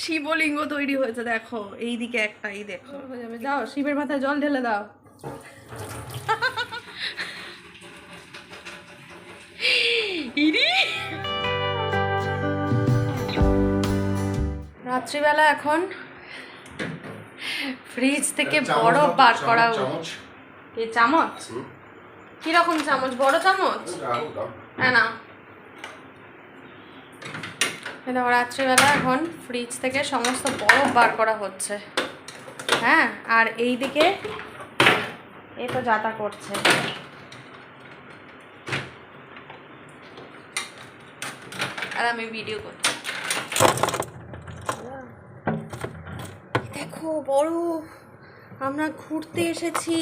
শিবলিঙ্গ তৈরি হয়েছে দেখো, এইদিকে একটা, এই দেখো হয়ে যাবে। যাও শিবের মাথায় জল ঢেলে দাও। রাত্রিবেলা এখন ফ্রিজ থেকে বরফ বার করা। এই চামচ কিরকম চামচ? বড় চামচ? হ্যাঁ না, দেখো রাত্রিবেলা এখন ফ্রিজ থেকে সমস্ত বরফ বার করা হচ্ছে। হ্যাঁ, আর এইদিকে এ তো যাতা করছে। আর আমি ভিডিও করছি। দেখো বরফ, আমরা ঘুরতে এসেছি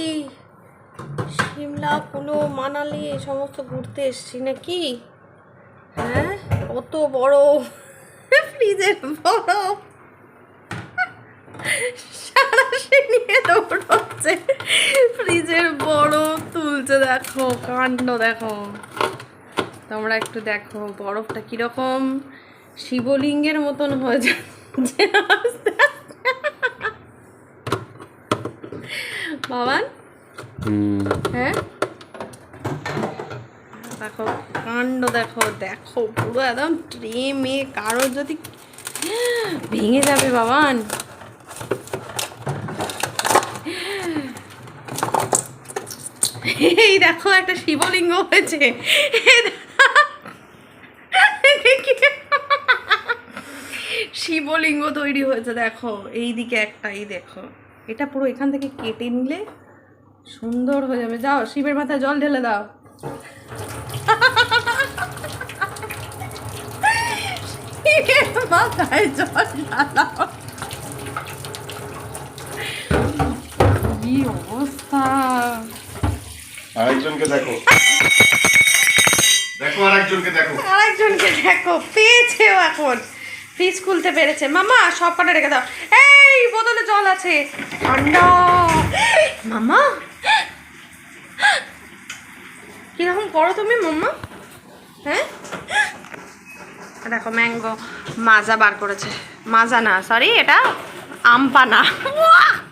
সিমলা, কুলো, মানালি এই সমস্ত ঘুরতে এসেছি নাকি। হ্যাঁ, কত বরফ, ফ্রিজের বরফ সারাশি নিয়ে দৌড়চ্ছে, ফ্রিজের বরফ তুলছে। দেখো কাণ্ড, দেখো তোমরা একটু দেখো বরফটা কিরকম শিবলিঙ্গের মতন হয়ে যাচ্ছে আস্তে আস্তে। বাবান, হ্যাঁ দেখো কাণ্ড, দেখো দেখো পুরো একদম ট্রে মেয়ে, কারো যদি ভেঙে যাবে বাবান। এই দেখো একটা শিবলিঙ্গ হয়েছে, শিবলিঙ্গ তৈরি হয়েছে দেখো, এইদিকে একটা, এই দেখো এটা পুরো এখান থেকে কেটে নিলে সুন্দর হয়ে যাবে। যাও শিবের মাথায় জল ঢেলে দাও। মাথায় জল ঢালাও, কি অবস্থা। আরেকজনকে দেখো, দেখো আরেকজনকে দেখো, আরেকজনকে দেখো, পেয়েছেও এখন, ফ্রিজ খুলতে পেরেছে। মামা সব কটা রেখে দাও, এই বোতলে জল আছে ঠান্ডা। মামা কিরকম করো তুমি মাম্মা? হ্যাঁ দেখো ম্যাঙ্গো মাজা বার করেছে, মাজা না সরি এটা আমপানা।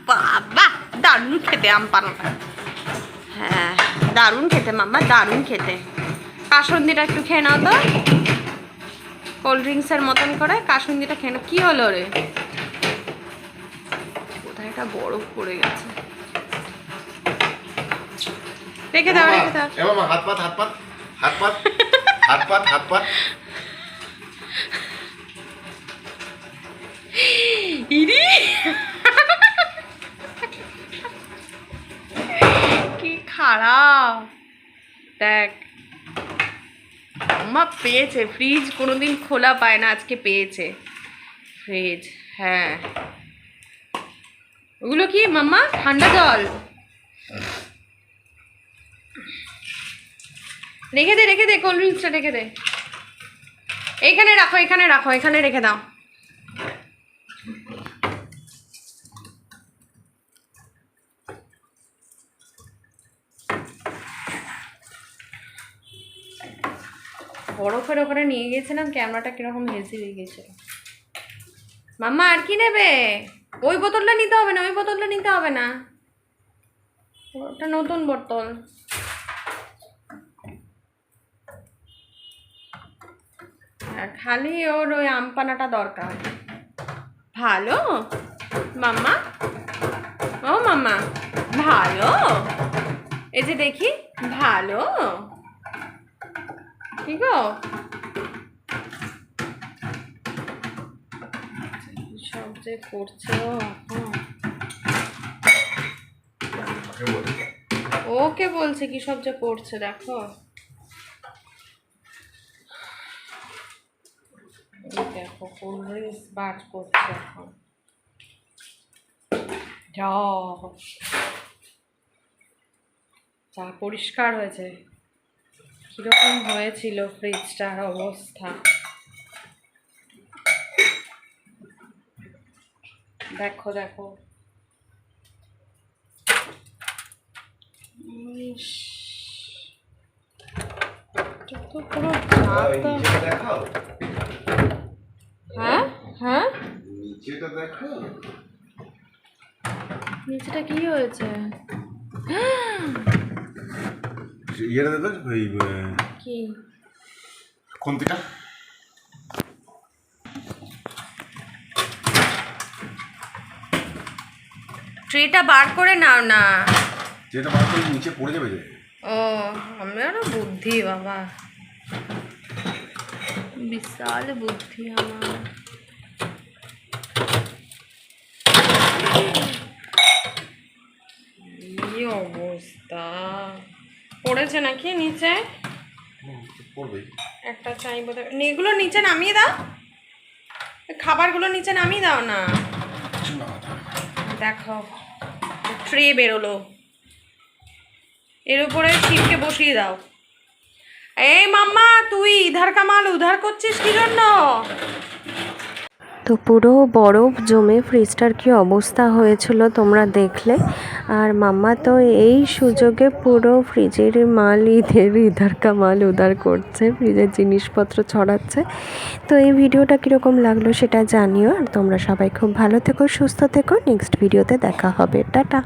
বাবা দারুণ খেতে আমপানাটা, হ্যাঁ দারুণ খেতে মাম্মা, দারুণ খেতে। কাসুন্দিটা একটু খেয়ে নাও তো, কোল্ড ড্রিঙ্কসের মতন করে কাসুন্দিটা খেয়ে নাও। কী হলো রে, কোথায় একটা বরফ পড়ে গেছে, রেখে দাও রেখে দাও। হাত পাত হাত পাত হাত পাত হাত পাত হাত পাত। ইরি কি খারাপ, দেখ মাম্মা পেয়েছে। ফ্রিজ কোনোদিন খোলা পায় না, আজকে পেয়েছে ফ্রিজ। হ্যাঁ ওগুলো কি মাম্মা? ঠান্ডা জল। রেখে দে রেখে দে, কোল্ড ড্রিঙ্কসটা রেখে দে, এইখানে রাখো এখানে রাখো, এখানে রেখে দাও। বরফের ওখানে নিয়ে গিয়েছিলাম, ক্যামেরাটা কিরকম হেসি হয়ে গেছিল। মাম্মা আর কি নেবে? ওই বোতলটা নিতে হবে না, ওই বোতলটা নিতে হবে না, ওটা নতুন বোতল। খালি ওর ওই আমপানাটা দরকার। ভালো মাম্মা, ও মাম্মা ভালো, এই যে দেখি ভালো কি গো, সব যে করছে ও এখন। ওকে বলছে কি সব যে করছে দেখো। দেখো কোল্ড ড্রিঙ্কস বার করছে এখন। চা পরিষ্কার হয়েছে, কিরকম হয়েছিল ফ্রিজটার অবস্থা দেখো দেখো। তো পুরো দেখাও। হ্যাঁ হ্যাঁ নিচেটা দেখো। নিচেটা কি হয়েছে? ইয়েটা দেখো ওই কি খুন্তিটা। ট্রেটা বার করে নাও না। যেটা বার করলে নিচে পড়ে যাবে যে। ও আমারও বুদ্ধি বাবা, বিশাল বুদ্ধি আমার। কি অবস্থা, পড়েছে নাকি নিচে? পড়বে। একটা চাই বোধ হয়। এগুলো নিচে নামিয়ে দাও, খাবারগুলো নিচে নামিয়ে দাও না। দেখো ট্রে বেরোলো, এর উপরে শিবকে বসিয়ে দাও। এই মাম্মা তুই ইধার কামাল উধার করছিস কি জন্য? তো পুরো বরফ জমে ফ্রিজটার কি অবস্থা হয়েছিল তোমরা দেখলে। আর মাম্মা তো এই সুযোগে পুরো ফ্রিজের মাল ইধার কামাল উধার করছে, ফ্রিজের জিনিসপত্র ছড়াচ্ছে। তো এই ভিডিওটা কীরকম লাগলো সেটা জানিও। আর তোমরা সবাই খুব ভালো থেকো, সুস্থ থেকো। নেক্সট ভিডিওতে দেখা হবে, টাটা।